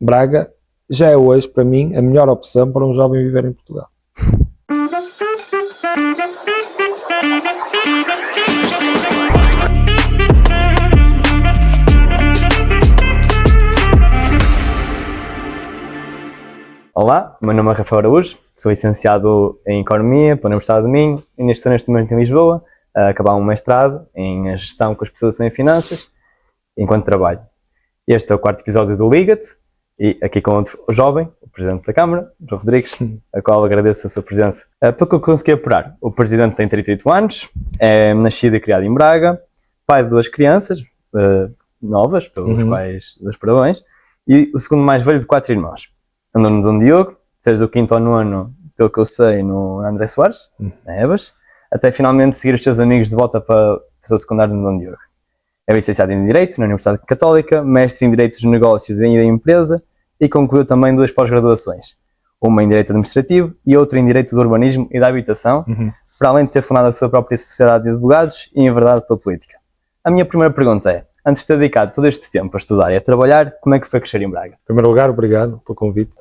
Braga já é hoje, para mim, a melhor opção para um jovem viver em Portugal. Olá, meu nome é Rafael Araújo, sou licenciado em Economia pela Universidade de Minho e estou neste momento em Lisboa a acabar um mestrado em Gestão com especialização em Finanças, enquanto trabalho. Este é o quarto episódio do Liga-te e aqui com outro jovem, o Presidente da Câmara, João Rodrigues, a qual agradeço a sua presença. Pelo que eu consegui apurar, o Presidente tem 38 anos, é nascido e criado em Braga, pai de 2 crianças novas, pelos quais dou os parabéns, e o segundo mais velho de 4 irmãos. Andou no Dom Diogo, fez o 5º ou 9º, pelo que eu sei, no André Soares, na EBAS, até finalmente seguir os seus amigos de volta para fazer o secundário no Dom Diogo. É licenciado em Direito na Universidade Católica, mestre em Direito dos Negócios e da Empresa e concluiu também 2 pós-graduações, uma em Direito Administrativo e outra em Direito do Urbanismo e da Habitação, para além de ter fundado a sua própria Sociedade de Advogados e enverdado pela política. A minha primeira pergunta é, antes de ter dedicado todo este tempo a estudar e a trabalhar, como é que foi crescer em Braga? Em primeiro lugar, obrigado pelo convite.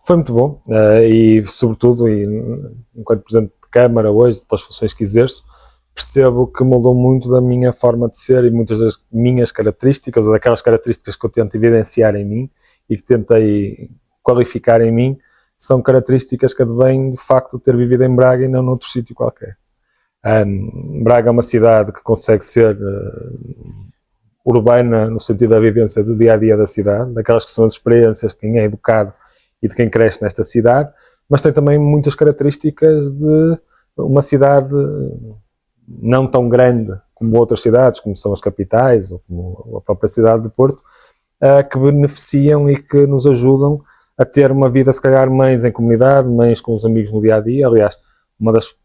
Foi muito bom e, sobretudo, enquanto Presidente de Câmara hoje, pelas funções que exerço, percebo que mudou muito da minha forma de ser e muitas das minhas características, ou daquelas características que eu tento evidenciar em mim e que tentei qualificar em mim, são características que advêm do facto de ter vivido em Braga e não noutro sítio qualquer. Braga é uma cidade que consegue ser urbana no sentido da vivência do dia-a-dia da cidade, daquelas que são as experiências de quem é educado e de quem cresce nesta cidade, mas tem também muitas características de uma cidade não tão grande como outras cidades, como são as capitais ou como a própria cidade de Porto, que beneficiam e que nos ajudam a ter uma vida, se calhar, mais em comunidade, mais com os amigos no dia-a-dia. Aliás, uma das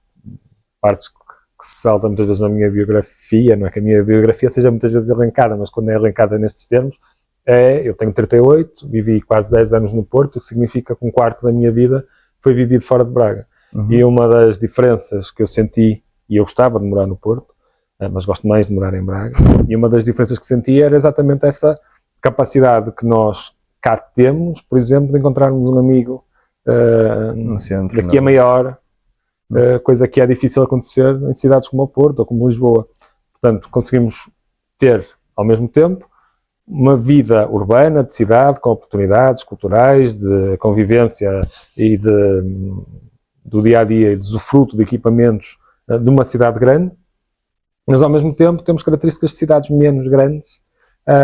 partes que se salta muitas vezes na minha biografia, não é que a minha biografia seja muitas vezes elencada, mas quando é elencada nestes termos, eu tenho 38, vivi quase 10 anos no Porto, o que significa que 1/4 da minha vida foi vivido fora de Braga. E uma das diferenças que eu senti, e eu gostava de morar no Porto, mas gosto mais de morar em Braga, e uma das diferenças que senti era exatamente essa capacidade que nós cá temos, por exemplo, de encontrarmos um amigo No centro, daqui a meia hora, coisa que é difícil acontecer em cidades como o Porto ou como Lisboa. Portanto, conseguimos ter, ao mesmo tempo, uma vida urbana, de cidade, com oportunidades culturais, de convivência e do dia-a-dia e de usufruto de equipamentos de uma cidade grande, mas ao mesmo tempo temos características de cidades menos grandes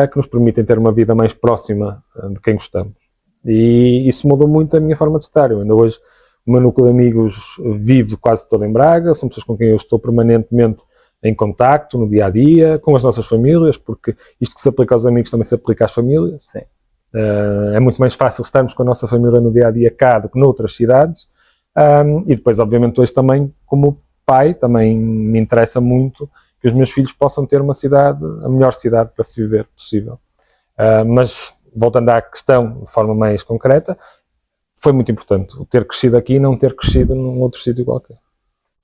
que nos permitem ter uma vida mais próxima de quem gostamos. E isso mudou muito a minha forma de estar. Eu ainda hoje, o meu núcleo de amigos vive quase todo em Braga, são pessoas com quem eu estou permanentemente em contacto, no dia-a-dia, com as nossas famílias, porque isto que se aplica aos amigos também se aplica às famílias. Sim. É muito mais fácil estarmos com a nossa família no dia-a-dia cá do que noutras cidades. E depois, obviamente, hoje também, como pai, também me interessa muito que os meus filhos possam ter uma cidade, a melhor cidade para se viver possível. Mas, voltando à questão de forma mais concreta, foi muito importante o ter crescido aqui e não ter crescido num outro sítio qualquer.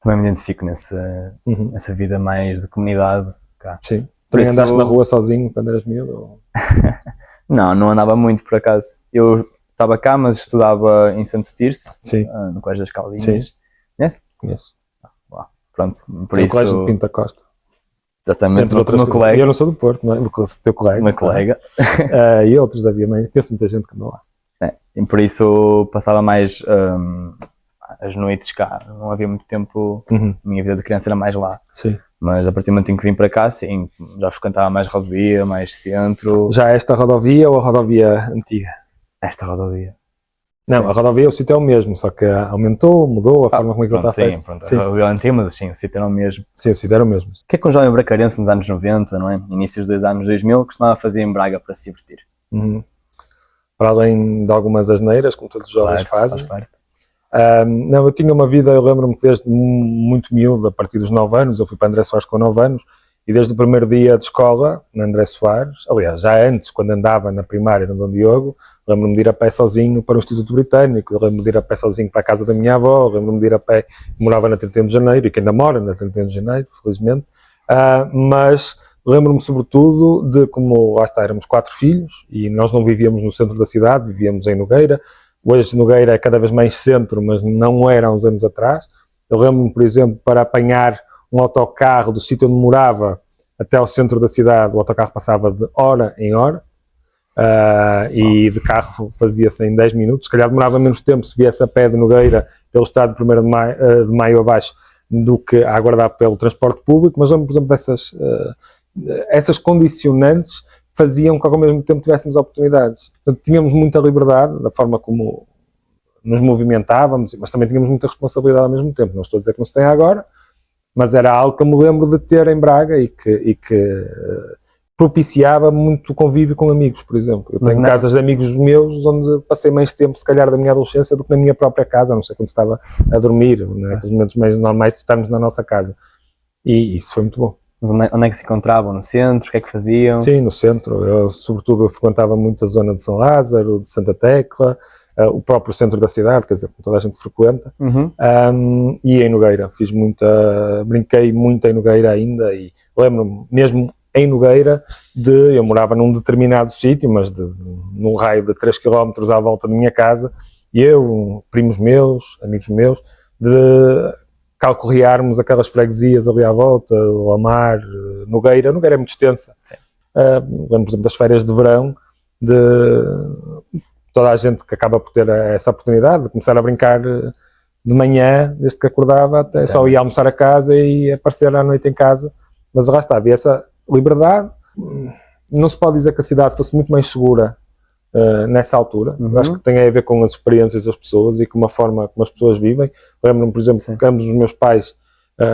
Também me identifico nessa vida mais de comunidade cá. Sim. Também andaste na rua sozinho quando eras miúdo? Ou... Não andava muito por acaso. Eu estava cá, mas estudava em Santo Tirso, no Colégio das Caldinhas. Sim. Conhece? Conheço. Pronto, por o isso... Colégio de Pinta Costa. Exatamente, o meu colega. Eu não sou do Porto, não é? O teu colega. O meu colega. E outros havia mais. Conheço muita gente que andou lá. E por isso passava mais as noites cá, não havia muito tempo, a minha vida de criança era mais lá. Sim. Mas a partir do momento em que vim para cá, sim, já frequentava mais rodovia, mais centro. Já esta rodovia ou a rodovia antiga? Esta rodovia. Não, sim. A rodovia, o sítio é o mesmo, só que aumentou, mudou a forma como é que ele está feito. Sim, pronto, a rodovia antiga, mas sim, o sítio era o mesmo. Sim, o sítio era o mesmo. O que é que um jovem bracarense nos anos 90, não é? Inícios dos anos 2000, costumava fazer em Braga para se divertir? Para além de algumas asneiras, como todos os jovens fazem. Faz parte. Não, eu tinha uma vida, eu lembro-me que desde muito miúdo, a partir dos 9 anos, eu fui para André Soares com 9 anos, e desde o primeiro dia de escola, na André Soares, aliás, já antes, quando andava na primária no Dom Diogo, lembro-me de ir a pé sozinho para o Instituto Britânico, lembro-me de ir a pé sozinho para a casa da minha avó, lembro-me de ir a pé, morava na 31 de Janeiro, e que ainda mora na 31 de Janeiro, felizmente, mas lembro-me sobretudo de como, lá está, éramos 4 filhos e nós não vivíamos no centro da cidade, vivíamos em Nogueira. Hoje Nogueira é cada vez mais centro, mas não era há uns anos atrás. Eu lembro-me, por exemplo, para apanhar um autocarro do sítio onde morava até ao centro da cidade, o autocarro passava de hora em hora, e de carro fazia-se em 10 minutos. Se calhar demorava menos tempo se viesse a pé de Nogueira pelo estado de 1º de maio abaixo do que a aguardar pelo transporte público, mas lembro, por exemplo, essas condicionantes faziam que ao mesmo tempo tivéssemos oportunidades. Portanto, tínhamos muita liberdade na forma como nos movimentávamos, mas também tínhamos muita responsabilidade ao mesmo tempo. Não estou a dizer que não se tem agora, mas era algo que eu me lembro de ter em Braga e que propiciava muito convívio com amigos, por exemplo. Eu tenho casas de amigos meus onde passei mais tempo, se calhar, da minha adolescência do que na minha própria casa, a não ser quando estava a dormir, naqueles momentos mais normais de estarmos na nossa casa. E isso foi muito bom. Mas onde é que se encontravam? No centro? O que é que faziam? Sim, no centro. Eu, sobretudo, eu frequentava muito a zona de São Lázaro, de Santa Tecla, o próprio centro da cidade, quer dizer, como toda a gente frequenta, e em Nogueira. Brinquei muito em Nogueira ainda, e lembro-me, mesmo em Nogueira, eu morava num determinado sítio, mas num raio de 3 km à volta da minha casa, e eu, primos meus, amigos meus, de calcorrearmos aquelas freguesias ali à volta, Lamar, Nogueira é muito extensa. Lembro, por exemplo, das férias de verão, de toda a gente que acaba por ter essa oportunidade de começar a brincar de manhã, desde que acordava, até só ia almoçar a casa e aparecer à noite em casa, mas lá está, havia essa liberdade. Não se pode dizer que a cidade fosse muito mais segura nessa altura. Eu acho que tem a ver com as experiências das pessoas e com a forma como as pessoas vivem. Lembro-me, por exemplo, que ambos os meus pais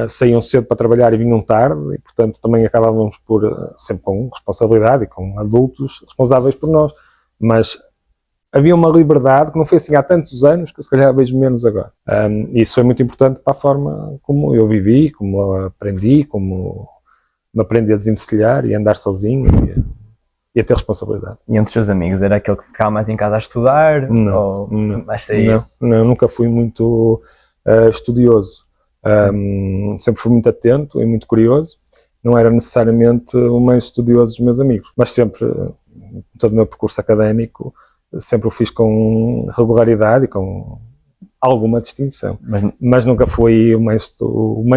saíam cedo para trabalhar e vinham tarde, e portanto também acabávamos por, sempre com responsabilidade e com adultos responsáveis por nós, mas havia uma liberdade que não foi assim há tantos anos, que eu se calhar vejo menos agora. E isso foi muito importante para a forma como eu vivi, como aprendi, como me aprendi a desenvencilhar e a andar sozinho e a ter responsabilidade. E entre os seus amigos, era aquele que ficava mais em casa a estudar? Não, nunca fui muito estudioso. Sempre fui muito atento e muito curioso. Não era necessariamente o mais estudioso dos meus amigos, mas sempre, todo o meu percurso académico, sempre o fiz com regularidade e com alguma distinção, mas nunca fui o mais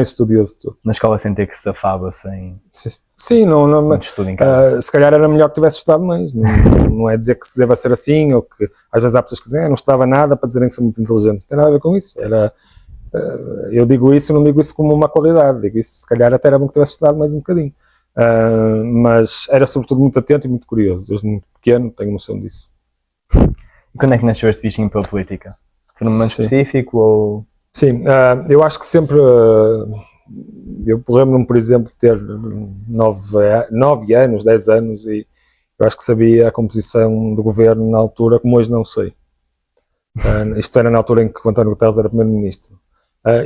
estudioso de tudo. Na escola sentia que se safava sem muito estudo em casa? Se calhar era melhor que tivesse estudado mais, não é dizer que se deva ser assim, ou que às vezes há pessoas que dizem não estudava nada para dizerem que são muito inteligentes, não tem nada a ver com isso. Eu digo isso, não digo isso como uma qualidade, digo isso, se calhar até era bom que tivesse estudado mais um bocadinho, mas era sobretudo muito atento e muito curioso. Desde muito pequeno tenho noção disso. E quando é que nasceu este bichinho pela política? Foi num momento específico ou... Sim, eu acho que sempre, eu lembro-me, por exemplo, de ter 9 anos, 10 anos, e eu acho que sabia a composição do governo na altura, como hoje não sei. Isto era na altura em que o António Guterres era primeiro-ministro.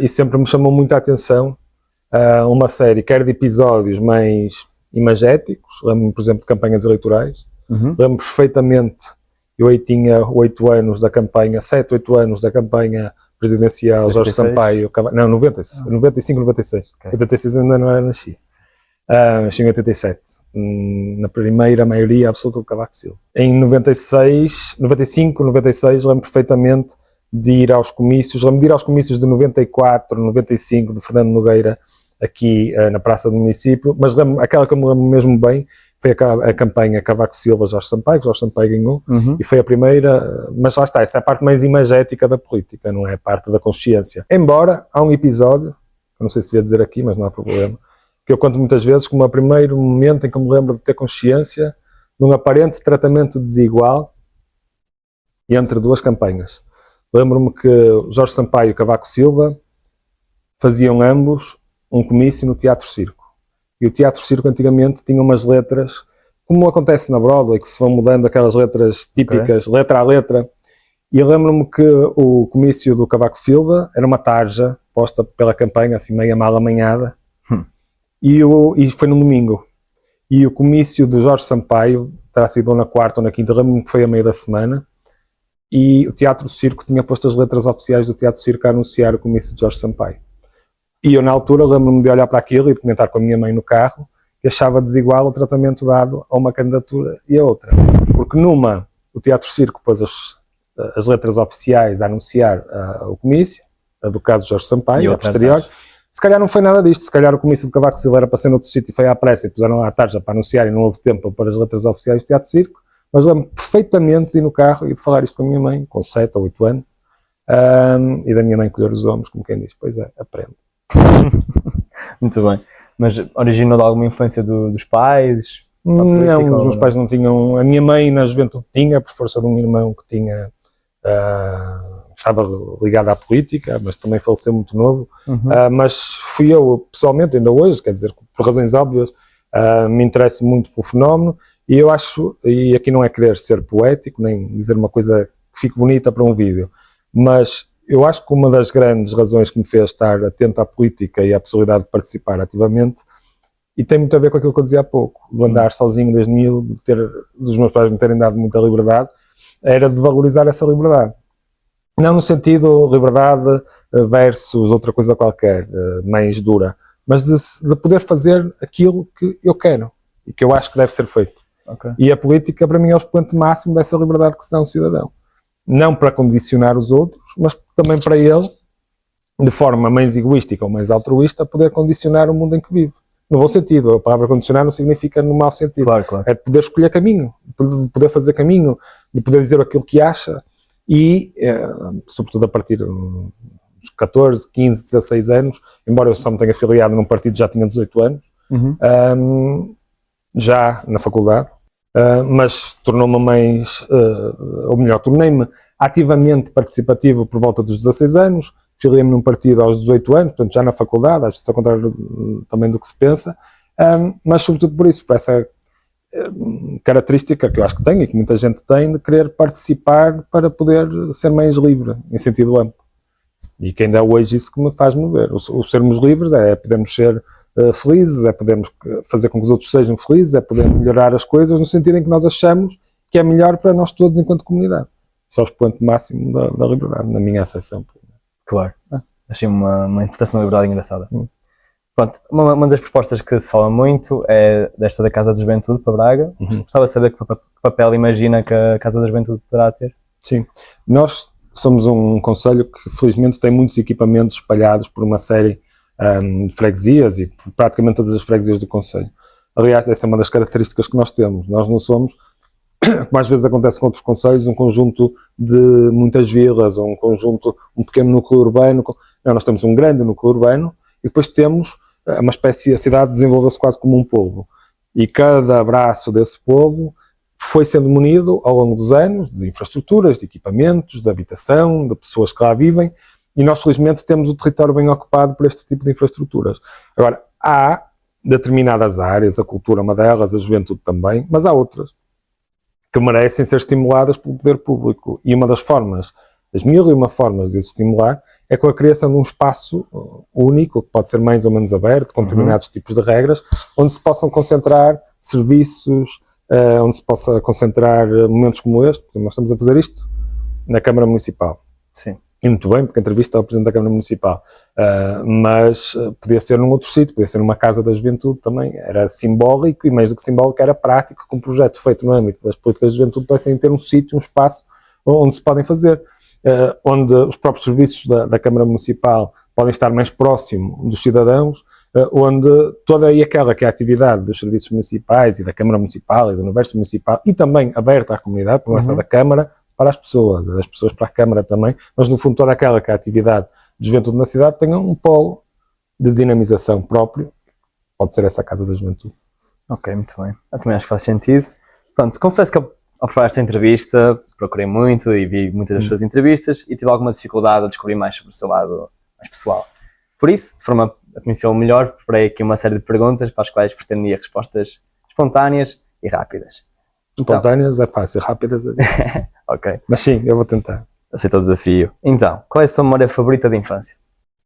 E sempre me chamou muito a atenção uma série, quer de episódios mais imagéticos, lembro-me, por exemplo, de campanhas eleitorais, lembro-me perfeitamente. Eu aí tinha 8 anos da campanha, 7, 8 anos da campanha presidencial, 96? Jorge Sampaio, não, 95, 96. Okay. 86 ainda não era nasci. Nasci em 87, na primeira maioria absoluta do Cavaco Silva. Em 95, 96, lembro perfeitamente de ir aos comícios, de 94, 95, de Fernando Nogueira, aqui na Praça do Município, mas aquela que eu me lembro mesmo bem, foi a campanha Cavaco Silva, Jorge Sampaio, que Jorge Sampaio ganhou, e foi a primeira, mas lá está, essa é a parte mais imagética da política, não é a parte da consciência. Embora, há um episódio, eu não sei se devia dizer aqui, mas não há problema, que eu conto muitas vezes como o primeiro momento em que eu me lembro de ter consciência de um aparente tratamento desigual entre duas campanhas. Lembro-me que Jorge Sampaio e Cavaco Silva faziam ambos um comício no Teatro Circo. E o Teatro Circo antigamente tinha umas letras, como acontece na Broadway, que se vão mudando aquelas letras típicas, letra a letra. E eu lembro-me que o comício do Cavaco Silva era uma tarja posta pela campanha, assim meio mal amanhada, e foi no domingo. E o comício do Jorge Sampaio terá sido ou na quarta ou na quinta, lembro-me que foi a meio da semana, e o Teatro Circo tinha posto as letras oficiais do Teatro Circo a anunciar o comício de Jorge Sampaio. E eu, na altura, lembro-me de olhar para aquilo e de comentar com a minha mãe no carro que achava desigual o tratamento dado a uma candidatura e a outra. Porque numa, o Teatro Circo pôs as letras oficiais a anunciar o comício, a do caso Jorge Sampaio, a posterior. Se calhar não foi nada disto, se calhar o comício de Cavaco Silva era para ser noutro sítio e foi à pressa e puseram lá à tarja para anunciar e não houve tempo para pôr as letras oficiais do Teatro Circo, mas lembro perfeitamente de ir no carro e de falar isto com a minha mãe, com 7 ou 8 anos, e da minha mãe colher os ombros, como quem diz, pois é, aprende. Muito bem. Mas originou de alguma influência dos pais? Não, os meus pais não tinham. A minha mãe na juventude tinha, por força de um irmão que tinha, estava ligado à política, mas também faleceu muito novo. Mas fui eu, pessoalmente, ainda hoje, quer dizer, por razões óbvias, me interesso muito pelo fenómeno e eu acho, e aqui não é querer ser poético, nem dizer uma coisa que fique bonita para um vídeo, mas eu acho que uma das grandes razões que me fez estar atento à política e à possibilidade de participar ativamente, e tem muito a ver com aquilo que eu dizia há pouco, de andar sozinho desde miúdo, dos meus pais me terem dado muita liberdade, era de valorizar essa liberdade. Não no sentido liberdade versus outra coisa qualquer, mais dura, mas de poder fazer aquilo que eu quero e que eu acho que deve ser feito. Okay. E a política para mim é o expoente máximo dessa liberdade que se dá a um cidadão. Não para condicionar os outros, mas também para ele, de forma mais egoística ou mais altruísta, poder condicionar o mundo em que vive. No bom sentido, a palavra condicionar não significa no mau sentido. Claro. É de poder escolher caminho, de poder fazer caminho, de poder dizer aquilo que acha e, sobretudo a partir dos 14, 15, 16 anos, embora eu só me tenha afiliado num partido já tinha 18 anos, já na faculdade, mas tornou-me mais, ou melhor, tornei-me ativamente participativo por volta dos 16 anos, filiei-me num partido aos 18 anos, portanto já na faculdade, às vezes ao contrário também do que se pensa, mas sobretudo por isso, por essa característica que eu acho que tenho e que muita gente tem de querer participar para poder ser mais livre, em sentido amplo. E que ainda é hoje isso que me faz mover. O sermos livres é podermos ser felizes, é podermos fazer com que os outros sejam felizes, é poder melhorar as coisas no sentido em que nós achamos que é melhor para nós todos enquanto comunidade. Isso é o expoente máximo da liberdade, na minha acessão. Claro. Achei uma interpretação da liberdade engraçada. Pronto, uma das propostas que se fala muito é desta da Casa da Juventude para Braga. Gostava de saber que papel imagina que a Casa da Juventude poderá ter. Sim, nós somos um concelho que felizmente tem muitos equipamentos espalhados por uma série de freguesias e por praticamente todas as freguesias do concelho. Aliás, essa é uma das características que nós temos. Nós não somos, como às vezes acontece com outros concelhos, um conjunto de muitas vilas ou um pequeno núcleo urbano. Não, nós temos um grande núcleo urbano e depois temos uma espécie, a cidade desenvolveu-se quase como um povo. E cada braço desse povo foi sendo munido ao longo dos anos de infraestruturas, de equipamentos, de habitação, de pessoas que lá vivem, e nós felizmente temos o território bem ocupado por este tipo de infraestruturas. Agora, há determinadas áreas, a cultura é uma delas, a juventude também, mas há outras que merecem ser estimuladas pelo poder público. E uma das formas, das mil e uma formas de se estimular, é com a criação de um espaço único, que pode ser mais ou menos aberto, com determinados tipos de regras, onde se possam concentrar serviços, onde se possa concentrar momentos como este. Portanto, nós estamos a fazer isto na Câmara Municipal. Sim. E muito bem, porque a entrevista ao Presidente da Câmara Municipal. Mas podia ser num outro sítio, podia ser numa Casa da Juventude também. Era simbólico, e mais do que simbólico, era prático, que um projeto feito no âmbito das políticas de juventude pudessem ter um sítio, um espaço onde se podem fazer. Onde os próprios serviços da Câmara Municipal podem estar mais próximo dos cidadãos, onde toda e aquela que é a atividade dos serviços municipais e da Câmara Municipal e do Universo Municipal, e também aberta à comunidade, por essa da Câmara, para as pessoas, das pessoas para a Câmara também, mas no fundo toda aquela que é a atividade de juventude na cidade tenha um polo de dinamização próprio, pode ser essa Casa da Juventude. Ok, muito bem. Eu também acho que faz sentido. Pronto, confesso que ao preparar esta entrevista procurei muito e vi muitas das suas entrevistas e tive alguma dificuldade a descobrir mais sobre o seu lado mais pessoal. Por isso, de forma a conhecê-lo melhor, preparei aqui uma série de perguntas para as quais pretendia respostas espontâneas e rápidas. Espontâneas é fácil, rápidas é... Ok. Mas sim, eu vou tentar. Aceito o desafio. Então, qual é a sua memória favorita de infância?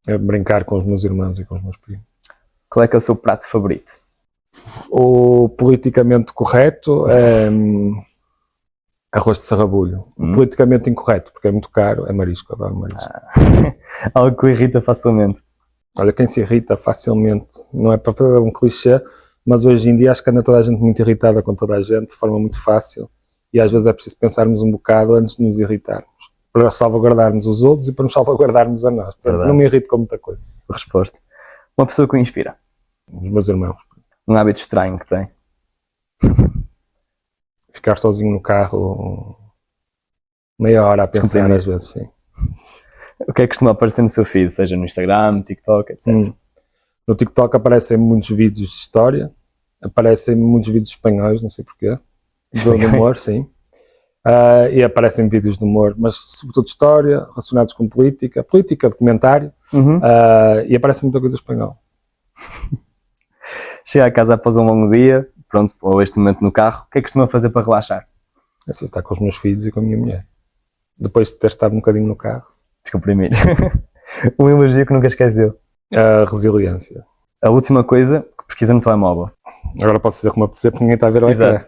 É brincar com os meus irmãos e com os meus primos. Qual é que é o seu prato favorito? O politicamente correto é arroz de sarrabulho. O politicamente incorreto, porque é muito caro, é marisco, adoro marisco. Algo que o irrita facilmente. Olha, quem se irrita facilmente, não é para fazer um clichê, mas hoje em dia acho que anda toda a gente muito irritada com toda a gente, de forma muito fácil, e às vezes é preciso pensarmos um bocado antes de nos irritarmos, para salvaguardarmos os outros e para nos salvaguardarmos a nós. Portanto, não me irrito com muita coisa. Resposta. Uma pessoa que o inspira. Os meus irmãos. Um hábito estranho que tem. Ficar sozinho no carro meia hora a pensar às vezes, sim. O que é que costuma aparecer no seu feed, seja no Instagram, no TikTok, etc? No TikTok aparecem muitos vídeos de história, aparecem muitos vídeos espanhóis, não sei porquê, de humor, sim. E aparecem vídeos de humor, mas sobretudo de história, relacionados com política, documentário, e aparece muita coisa espanhola. Chega a casa após um longo dia, pronto, ou este momento no carro, o que é que costuma fazer para relaxar? É assim, estar com os meus filhos e com a minha mulher. Depois de ter estado um bocadinho no carro. Descomprimir. Um elogio que nunca esqueceu. A resiliência. A última coisa que pesquisa no telemóvel. Agora posso dizer como eu percebo porque ninguém está a ver o ecrã.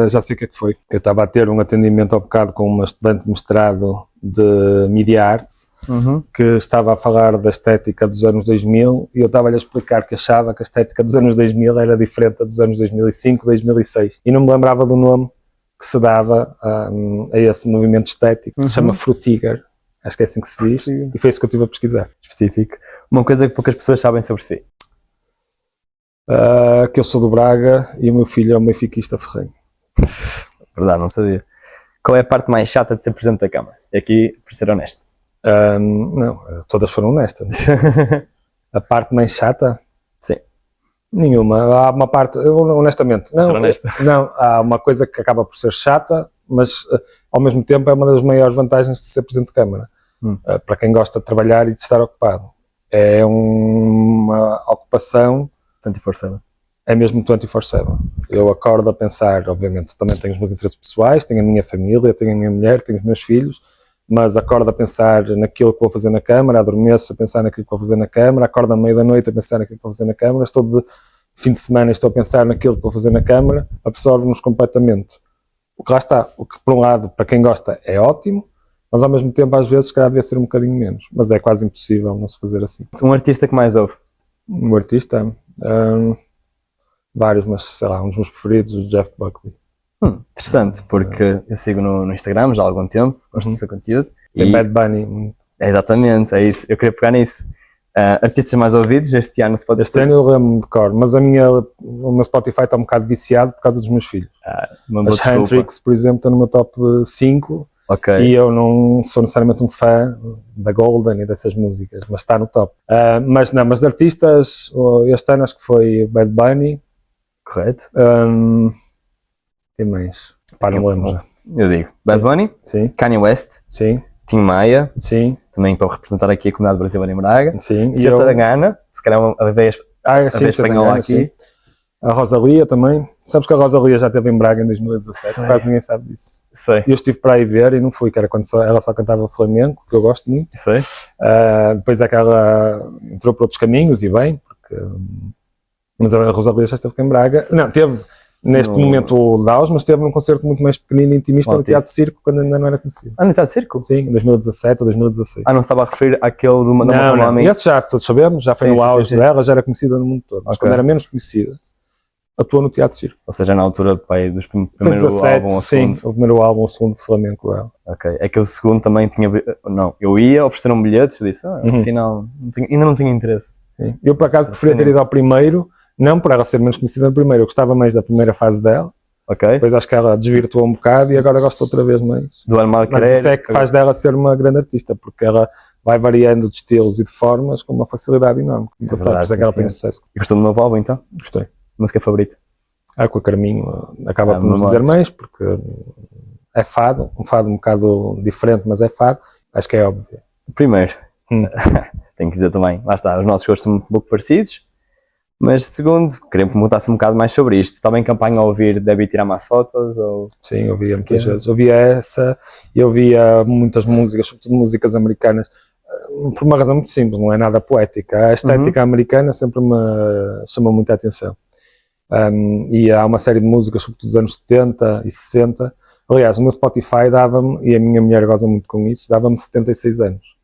Já sei o que é que foi. Eu estava a ter um atendimento ao bocado com uma estudante de mestrado de Media Arts, que estava a falar da estética dos anos 2000 e eu estava-lhe a explicar que achava que a estética dos anos 2000 era diferente da dos anos 2005, 2006 e não me lembrava do nome que se dava a esse movimento estético que se chama Frutiger, acho que é assim que se diz, e foi isso que eu estive a pesquisar. Específico. Uma coisa que poucas pessoas sabem sobre si. Que eu sou do Braga e o meu filho é um benfiquista ferrenho. Verdade, não sabia. Qual é a parte mais chata de ser presidente da Câmara? E aqui, para ser honesto. Não, todas foram honestas. A parte mais chata? Sim. Nenhuma. Há uma parte, honestamente, não, há uma coisa que acaba por ser chata, mas ao mesmo tempo é uma das maiores vantagens de ser presidente de Câmara. Para quem gosta de trabalhar e de estar ocupado. É uma ocupação 24/7. É mesmo 24/7. Eu acordo a pensar, obviamente, também tenho os meus interesses pessoais, tenho a minha família, tenho a minha mulher, tenho os meus filhos, mas acordo a pensar naquilo que vou fazer na Câmara, adormeço a pensar naquilo que vou fazer na Câmara, acordo à meia da noite a pensar naquilo que vou fazer na Câmara, estou de fim de semana estou a pensar naquilo que vou fazer na Câmara, absorve-nos completamente. O que lá está, o que por um lado, para quem gosta, é ótimo, mas ao mesmo tempo às vezes se calhar devia ser um bocadinho menos, mas é quase impossível não se fazer assim. Um artista que mais ouve? Um artista? Vários, mas sei lá, um dos meus preferidos, o Jeff Buckley. Interessante, porque eu sigo no Instagram já há algum tempo, gosto do seu conteúdo. Tem Bad Bunny. Exatamente, é isso, eu queria pegar nisso. Artistas mais ouvidos este ano se pode Este ano eu lembro-me de cor, mas o meu Spotify está um bocado viciado por causa dos meus filhos. As Hendrix, por exemplo, estão no meu top 5. Okay. E eu não sou necessariamente um fã da Golden e dessas músicas, mas está no top. Mas de artistas, este ano acho que foi Bad Bunny. Correto. Quem mais? Pá, não lembro já. Eu digo Bad Bunny, sim. Kanye West, sim. Tim Maia, sim. Também para representar aqui a comunidade brasileira em Braga, sim. Seta da Gana, se calhar a vez espanhola aqui. Sim. A Rosalia também. Sabes que a Rosalia já esteve em Braga em 2017, quase ninguém sabe disso. Sei. Eu estive para aí ver e não fui, que era quando ela só cantava flamenco, que eu gosto muito. Sei. Depois é que ela entrou por outros caminhos e bem, mas a Rosalia já esteve cá em Braga. Não, teve neste momento o Daus, mas esteve num concerto muito mais pequenino e intimista no Teatro Circo, quando ainda não era conhecido. No Teatro Circo? Sim, em 2017 ou 2016. Não estava a referir àquele do Não, esse já todos sabemos, já foi no auge dela, já era conhecida no mundo todo, mas quando era menos conhecida, atuou no Teatro Circo. Ou seja, na altura dos primeiros álbum ou sim, o primeiro álbum, o segundo de flamenco dela. Ok, é que o segundo também tinha... Não, eu ia, ofereceram bilhetes, eu disse, afinal, ainda não tinha interesse. Sim. Eu por acaso preferia ter ido ao primeiro, não por ela ser menos conhecida no primeiro, eu gostava mais da primeira fase dela. Ok. Depois acho que ela desvirtuou um bocado e agora gosto outra vez mais. Do Armar Mas isso é que faz dela ser uma grande artista, porque ela vai variando de estilos e de formas com uma facilidade enorme. Por isso é que ela tem sucesso. E gostou do novo álbum então? Gostei. Música favorita? Com a Carminho acaba por nos dizer mais, porque é fado, um fado um bocado diferente, mas é fado. Acho que é óbvio. Primeiro, tenho que dizer também, lá está, os nossos gostos são um pouco parecidos. Mas segundo, queria perguntar-se um bocado mais sobre isto. Estava em campanha a ouvir Deve tirar mais fotos? Ou... Sim, eu ouvia muitas vezes. Ouvia essa, eu ouvia muitas músicas, sobretudo músicas americanas, por uma razão muito simples, não é nada poética. A estética americana sempre me chamou muita atenção. E há uma série de músicas, sobretudo dos anos 70 e 60. Aliás, o meu Spotify dava-me, e a minha mulher goza muito com isso, dava-me 76 anos.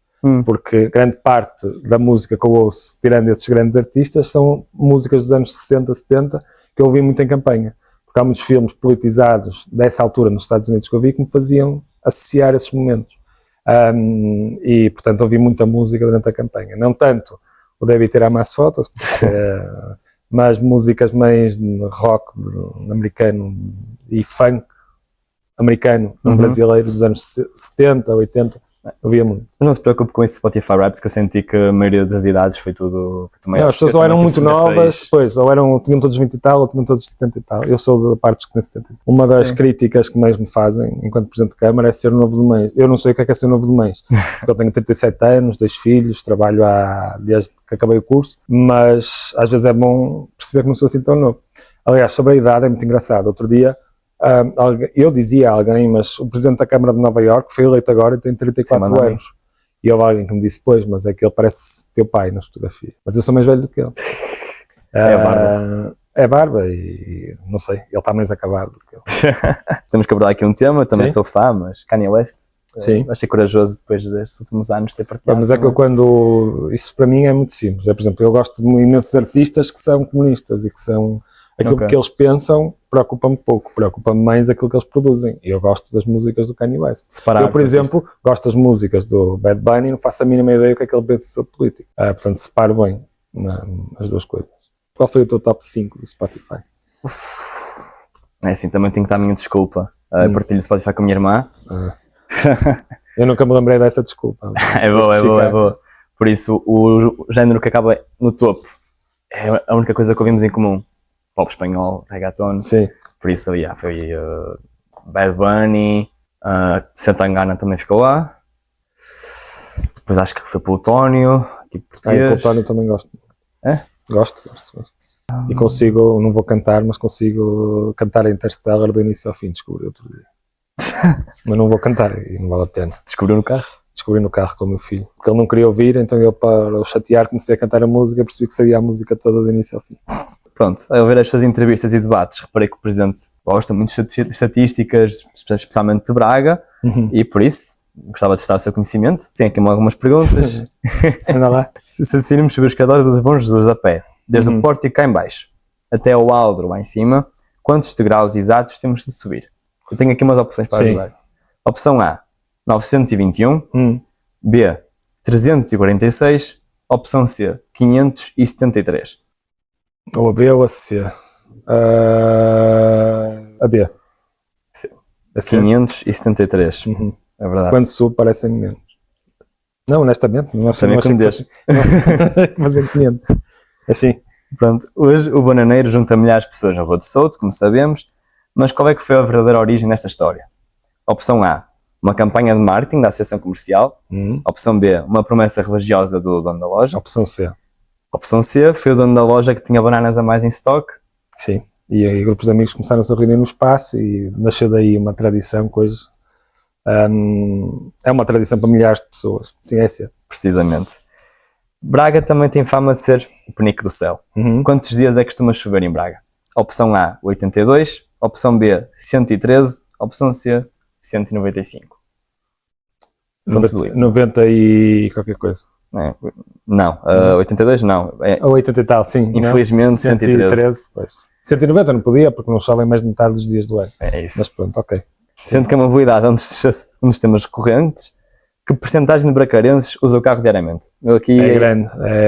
porque grande parte da música que eu ouço, tirando esses grandes artistas, são músicas dos anos 60, 70, que eu ouvi muito em campanha. Porque há muitos filmes politizados dessa altura nos Estados Unidos que eu vi que me faziam associar esses momentos. E, portanto, ouvi muita música durante a campanha. Não tanto o Deve Tirar Mais Fotos, mas músicas mais de rock americano e funk americano, brasileiro dos anos 70, 80, ouvia muito. Mas não se preocupe com esse Spotify Wrapped, que eu senti que a maioria das idades foi tudo maior. As pessoas ou eram muito novas, pois, ou tinham todos 20 e tal, ou tinham todos 70 e tal. Eu sou da parte dos que têm 70 e tal. Uma das críticas que mais me fazem, enquanto Presidente de Câmara, é ser o novo do mês. Eu não sei o que é ser o novo do mês. Eu tenho 37 anos, 2 filhos, trabalho desde que acabei o curso, mas às vezes é bom perceber que não sou assim tão novo. Aliás, sobre a idade é muito engraçado. Outro dia, eu dizia a alguém, mas o Presidente da Câmara de Nova Iorque foi eleito agora e tem 34 anos. E houve alguém que me disse, pois, mas é que ele parece teu pai nas fotografias. Mas eu sou mais velho do que ele. É a barba. É a barba e não sei, ele está mais acabado do que eu. Temos que abordar aqui um tema, também sou fã, mas Kanye West. Sim. Achei corajoso depois destes últimos anos ter partilhado. Mas é que eu isso para mim é muito simples. Por exemplo, eu gosto de imensos artistas que são comunistas e que são... Aquilo que eles pensam preocupa-me pouco, preocupa-me mais aquilo que eles produzem. E eu gosto das músicas do Kanye West. Eu, por exemplo, gosto das músicas do Bad Bunny e não faço a mínima ideia do que é que ele pensa sobre política. Portanto, separo bem as duas coisas. Qual foi o teu top 5 do Spotify? É assim, também tenho que dar a minha desculpa. Partilho o Spotify com a minha irmã. Eu nunca me lembrei dessa desculpa. É boa. Por isso, o género que acaba no topo é a única coisa que ouvimos em comum. Pop espanhol, reggaeton. Sim. Por isso, foi Bad Bunny, Setangana também ficou lá. Depois acho que foi Plutónio, aqui português. Plutónio também gosto. É? Gosto. E consigo, não vou cantar, mas consigo cantar a Interstellar do início ao fim, descobri outro dia. Mas não vou cantar e não vale a pena. Descobriu no carro? Descobri no carro com o meu filho. Porque ele não queria ouvir, então eu, para o chatear, comecei a cantar a música e percebi que sabia a música toda do início ao fim. Pronto, ao ver as suas entrevistas e debates, reparei que o Presidente gosta muito de estatísticas, especialmente de Braga, e por isso gostava de testar o seu conhecimento. Tenho aqui algumas perguntas. Anda lá. Se sairmos sobre os escadores do Bom Jesus a pé, desde o pórtico cá em baixo até ao Aldro lá em cima, quantos degraus exatos temos de subir? Eu tenho aqui umas opções para ajudar. Opção A, 921. B, 346. Opção C, 573. Ou a B ou a C? A B. C. 573. É verdade. Quando subo parecem menos. Não, honestamente, não achei que fosse fazer 500. Assim. Pronto, hoje o bananeiro junta milhares de pessoas na Rua de Souto, como sabemos, mas qual é que foi a verdadeira origem desta história? Opção A, uma campanha de marketing da Associação Comercial. Opção B, uma promessa religiosa do dono da loja. Opção C. Opção C, foi o dono da loja que tinha bananas a mais em stock. Sim, e aí grupos de amigos começaram-se a reunir no espaço e nasceu daí uma tradição, é uma tradição para milhares de pessoas. Sim, é C. Precisamente. Braga também tem fama de ser o penico do céu. Quantos dias é que costuma chover em Braga? Opção A, 82. Opção B, 113. Opção C, 195. 90 e qualquer coisa. Não, 82 não. Ou 80 e tal, sim. Infelizmente, não? 113. Pois. 190 não podia, porque não chovem mais de metade dos dias do ano. É isso. Mas pronto, ok. Sendo que a mobilidade é um dos temas recorrentes, que porcentagem de bracarenses usa o carro diariamente? Eu aqui é grande.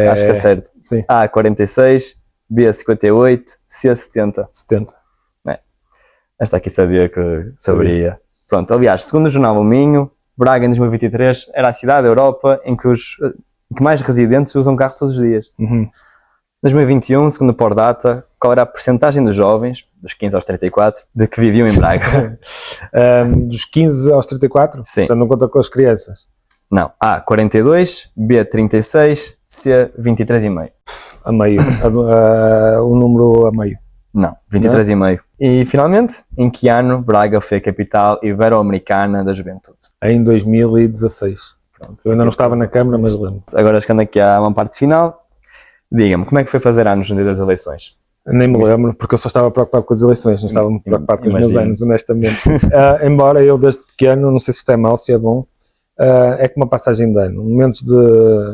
Acho que é certo. Sim. A, 46, B, 58, C, 70. 70. Esta aqui sabia que saberia. Pronto, aliás, segundo o jornal O Minho, Braga em 2023 era a cidade da Europa em que mais residentes usam carro todos os dias. 2021, segundo o Pordata, qual era a percentagem dos jovens, dos 15 aos 34, de que viviam em Braga? Dos 15 aos 34? Sim. Portanto, não conta com as crianças? Não. A, 42, B, 36, C, 23,5. A meio. O número a meio. Não, 23,5. E finalmente, em que ano Braga foi a capital ibero-americana da juventude? Em 2016. Pronto. Eu ainda não estava na Câmara, mas lembro. Agora chegando aqui à uma parte final, diga-me, como é que foi fazer anos no dia das eleições? Nem me lembro, porque eu só estava preocupado com as eleições, não estava muito preocupado com os meus anos, honestamente. Embora eu desde pequeno, não sei se isto é mau, se é bom, é como uma passagem de ano, momentos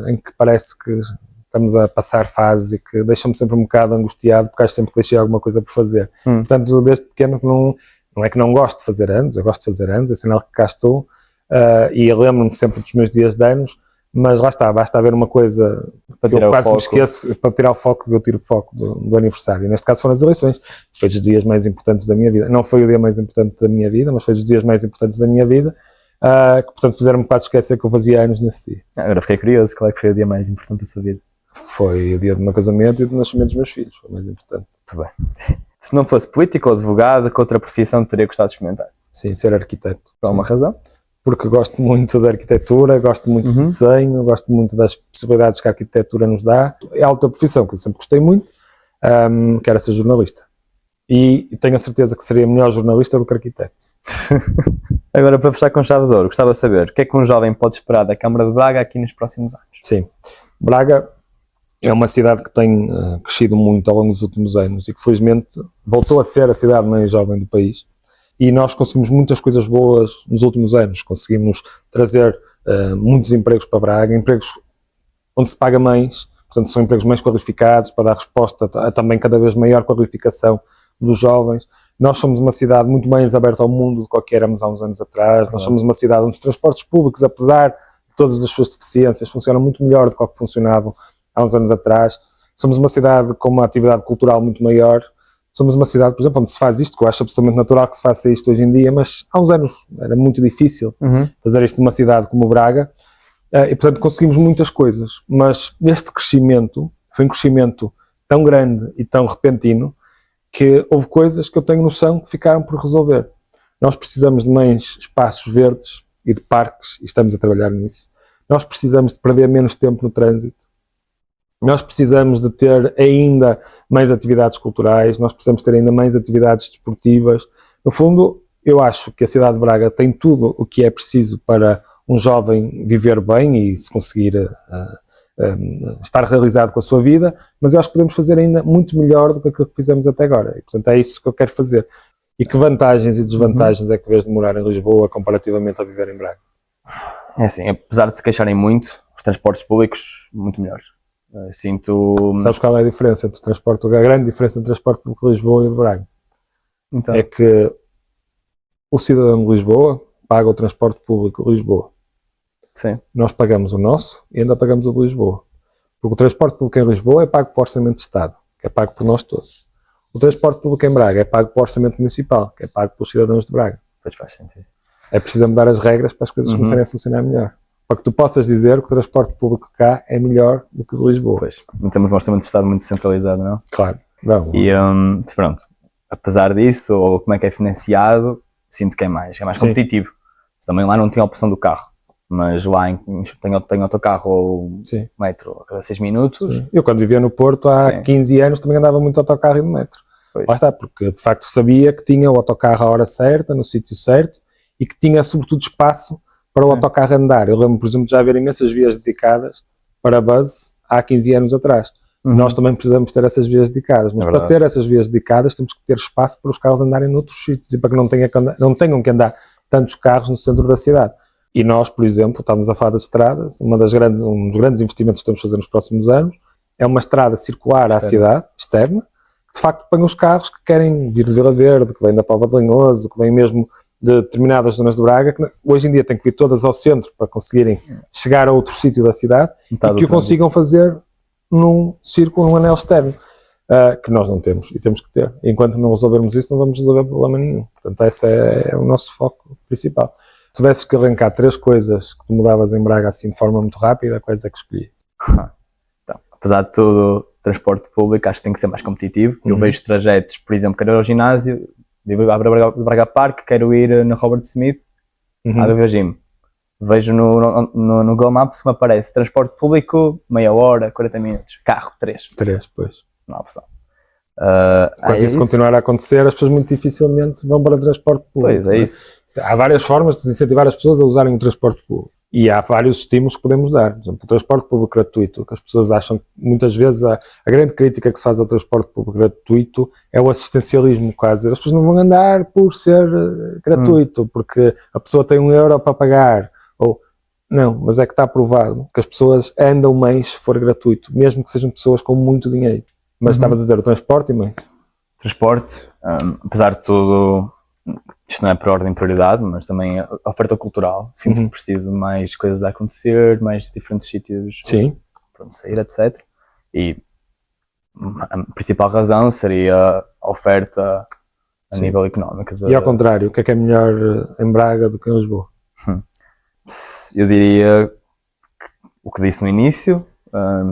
em que parece que estamos a passar fases e que deixam-me sempre um bocado angustiado, porque acho sempre que deixei alguma coisa por fazer. Portanto, desde pequeno que não é que não gosto de fazer anos, eu gosto de fazer anos, é sinal que cá estou, e lembro-me sempre dos meus dias de anos, mas lá está, basta haver uma coisa que eu quase me esqueço, para tirar o foco, eu tiro o foco do aniversário. Neste caso foram as eleições, foi dos dias mais importantes da minha vida. Não foi o dia mais importante da minha vida, mas foi dos dias mais importantes da minha vida, que portanto fizeram-me quase esquecer que eu fazia anos nesse dia. Agora fiquei curioso, qual é que foi o dia mais importante da sua vida? Foi o dia do meu casamento e do nascimento dos meus filhos, foi o mais importante. Muito bem. Se não fosse político ou advogado, que outra profissão teria gostado de experimentar? Sim, ser arquiteto. Por alguma razão? Porque gosto muito da arquitetura, gosto muito de desenho, gosto muito das possibilidades que a arquitetura nos dá. É a outra profissão que eu sempre gostei muito, que era ser jornalista. E tenho a certeza que seria melhor jornalista do que arquiteto. Agora, para fechar com chave de ouro, gostava de saber o que é que um jovem pode esperar da Câmara de Braga aqui nos próximos anos? Sim, Braga é uma cidade que tem crescido muito ao longo dos últimos anos e que felizmente voltou a ser a cidade mais jovem do país. E nós conseguimos muitas coisas boas nos últimos anos. Conseguimos trazer muitos empregos para Braga, empregos onde se paga mais, portanto são empregos mais qualificados para dar resposta a também cada vez maior qualificação dos jovens. Nós somos uma cidade muito mais aberta ao mundo do que éramos há uns anos atrás. Nós somos uma cidade onde os transportes públicos, apesar de todas as suas deficiências, funcionam muito melhor do que funcionavam há uns anos atrás. Somos uma cidade com uma atividade cultural muito maior. Somos uma cidade, por exemplo, onde se faz isto, que eu acho absolutamente natural que se faça isto hoje em dia, mas há uns anos era muito difícil fazer isto numa cidade como Braga, e portanto conseguimos muitas coisas, mas este crescimento foi um crescimento tão grande e tão repentino que houve coisas que eu tenho noção que ficaram por resolver. Nós precisamos de mais espaços verdes e de parques, e estamos a trabalhar nisso. Nós precisamos de perder menos tempo no trânsito. Nós precisamos de ter ainda mais atividades culturais, nós precisamos ter ainda mais atividades desportivas. No fundo, eu acho que a cidade de Braga tem tudo o que é preciso para um jovem viver bem e se conseguir estar realizado com a sua vida, mas eu acho que podemos fazer ainda muito melhor do que aquilo que fizemos até agora. E, portanto, é isso que eu quero fazer. E que vantagens e desvantagens é que vês de morar em Lisboa comparativamente a viver em Braga? É assim, apesar de se queixarem muito, os transportes públicos muito melhores. Sinto... Sabes qual é a diferença entre o transporte, a grande diferença entre o transporte público de Lisboa e de Braga? Então, É que o cidadão de Lisboa paga o transporte público de Lisboa. sim. Nós pagamos o nosso e ainda pagamos o de Lisboa. Porque o transporte público em Lisboa é pago por orçamento de Estado, que é pago por nós todos. O transporte público em Braga é pago por orçamento municipal, que é pago pelos cidadãos de Braga. Pois faz sentido. É preciso mudar as regras para as coisas começarem a funcionar melhor. Para que tu possas dizer que o transporte público cá é melhor do que o de Lisboa. Pois, não temos um orçamento de Estado muito centralizado, não? Claro. Não. E pronto, apesar disso, ou como é que é financiado, sinto que é mais Sim. competitivo. Também lá não tinha a opção do carro, mas lá tenho autocarro ou Sim. metro a cada 6 minutos. Eu quando vivia no Porto há Sim. 15 anos também andava muito de autocarro e de metro. Pois. Lá está, porque de facto sabia que tinha o autocarro à hora certa, no sítio certo, e que tinha sobretudo espaço para o Sim. autocarro andar. Eu lembro, por exemplo, de já haver imensas vias dedicadas para bus há 15 anos atrás. Nós também precisamos ter essas vias dedicadas, mas para ter essas vias dedicadas temos que ter espaço para os carros andarem noutros sítios e para que não tenham que andar tantos carros no centro da cidade. E nós, por exemplo, estamos a falar das estradas, um dos grandes investimentos que estamos a fazer nos próximos anos é uma estrada circular à cidade, externa, que de facto põe os carros que querem vir de Vila Verde, que vêm da Póvoa de Lanhoso, que vêm mesmo de determinadas zonas de Braga, que hoje em dia têm que vir todas ao centro para conseguirem chegar a outro sítio da cidade, e que o consigam fazer num círculo, num anel externo, que nós não temos e temos que ter. Enquanto não resolvermos isso, não vamos resolver problema nenhum. Portanto, esse é o nosso foco principal. Se tivesses que arrancar 3 coisas que tu mudavas em Braga assim de forma muito rápida, quais é que escolhi? Então, apesar de tudo, o transporte público acho que tem que ser mais competitivo. Eu vejo trajetos, por exemplo, quero ir ao ginásio, vivo a Braga Park, quero ir no Robert Smith, a BB Gym. Vejo no Google Maps que me aparece transporte público, meia hora, 40 minutos. Carro, 3. 3, pois. Não há opção. Enquanto isso continuar a acontecer, as pessoas muito dificilmente vão para o transporte público. Pois, é isso. Há várias formas de incentivar as pessoas a usarem o transporte público. E há vários estímulos que podemos dar. Por exemplo, o transporte público gratuito, que as pessoas acham que muitas vezes a grande crítica que se faz ao transporte público gratuito é o assistencialismo, quase. As pessoas não vão andar por ser gratuito, porque a pessoa tem €1 para pagar. Não, mas é que está provado que as pessoas andam mais se for gratuito, mesmo que sejam pessoas com muito dinheiro. Mas estavas a dizer o transporte e bem. Transporte, apesar de tudo, isto não é por ordem de prioridade, mas também a oferta cultural. Sinto que preciso mais coisas a acontecer, mais diferentes sítios Sim. para onde sair, etc. E a principal razão seria a oferta a nível económico. E ao contrário, o que é melhor em Braga do que em Lisboa? Eu diria o que disse no início.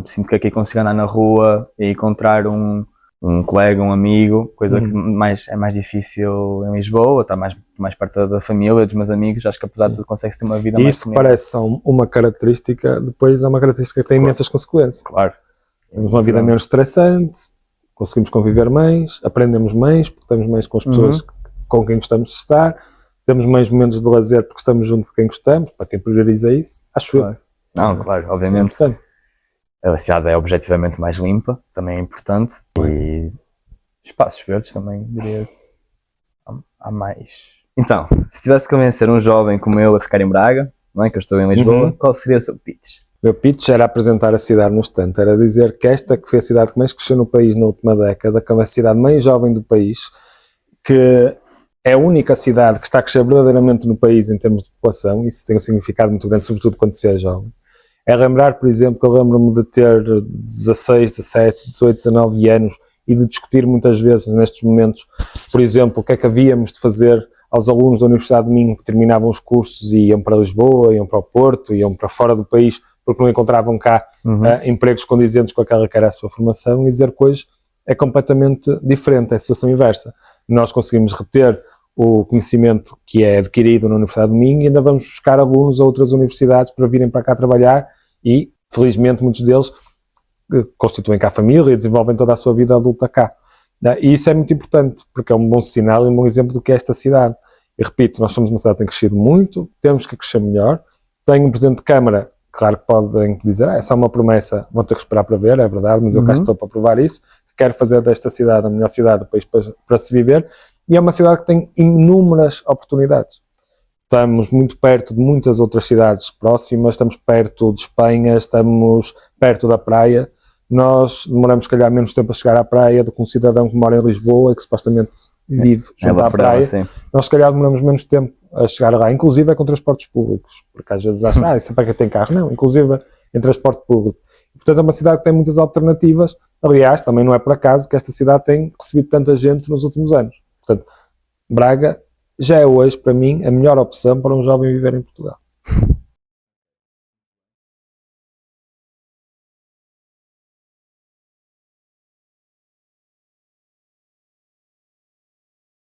Sinto que aqui consigo andar na rua e encontrar um colega, um amigo, coisa que é mais difícil em Lisboa, está mais perto da família, dos meus amigos. Acho que apesar de tudo consegue ter uma vida mais isso parece só uma característica, depois é uma característica que tem imensas consequências. Claro. Temos uma vida menos estressante, conseguimos conviver mais, aprendemos mais, porque estamos mais com as pessoas com quem gostamos de estar, temos mais momentos de lazer porque estamos junto de quem gostamos, para quem prioriza isso, acho eu. Não, claro, obviamente. A cidade é objetivamente mais limpa, também é importante, e espaços verdes também, diria, há mais. Então, se tivesse que convencer um jovem como eu a ficar em Braga, não é, que eu estou em Lisboa, qual seria o seu pitch? O meu pitch era apresentar a cidade no instante, era dizer que esta que foi a cidade que mais cresceu no país na última década, que é a cidade mais jovem do país, que é a única cidade que está a crescer verdadeiramente no país em termos de população, isso tem um significado muito grande, sobretudo quando se é jovem. É lembrar, por exemplo, que eu lembro-me de ter 16, 17, 18, 19 anos e de discutir muitas vezes nestes momentos, por exemplo, o que é que havíamos de fazer aos alunos da Universidade de Minho que terminavam os cursos e iam para Lisboa, iam para o Porto, iam para fora do país, porque não encontravam cá empregos condizentes com aquela que era a sua formação, e dizer que hoje é completamente diferente, é a situação inversa. Nós conseguimos reter o conhecimento que é adquirido na Universidade de Minho e ainda vamos buscar alunos a outras universidades para virem para cá trabalhar e, felizmente, muitos deles constituem cá a família e desenvolvem toda a sua vida adulta cá. E isso é muito importante, porque é um bom sinal e um bom exemplo do que é esta cidade. E repito, nós somos uma cidade que tem crescido muito, temos que crescer melhor. Tenho um Presidente de Câmara, claro que podem dizer, é só uma promessa, vão ter que esperar para ver, é verdade, mas eu cá estou para provar isso. Quero fazer desta cidade a melhor cidade do país para se viver. E é uma cidade que tem inúmeras oportunidades. Estamos muito perto de muitas outras cidades próximas, estamos perto de Espanha, estamos perto da praia. Nós demoramos, se calhar, menos tempo a chegar à praia do que um cidadão que mora em Lisboa e que supostamente vive junto à praia. Sim. Nós, se calhar, demoramos menos tempo a chegar lá, inclusive é com transportes públicos, porque às vezes acham, isso é para quem tem carro. Não, inclusive em transporte público. Portanto, é uma cidade que tem muitas alternativas. Aliás, também não é por acaso que esta cidade tem recebido tanta gente nos últimos anos. Portanto, Braga já é hoje, para mim, a melhor opção para um jovem viver em Portugal.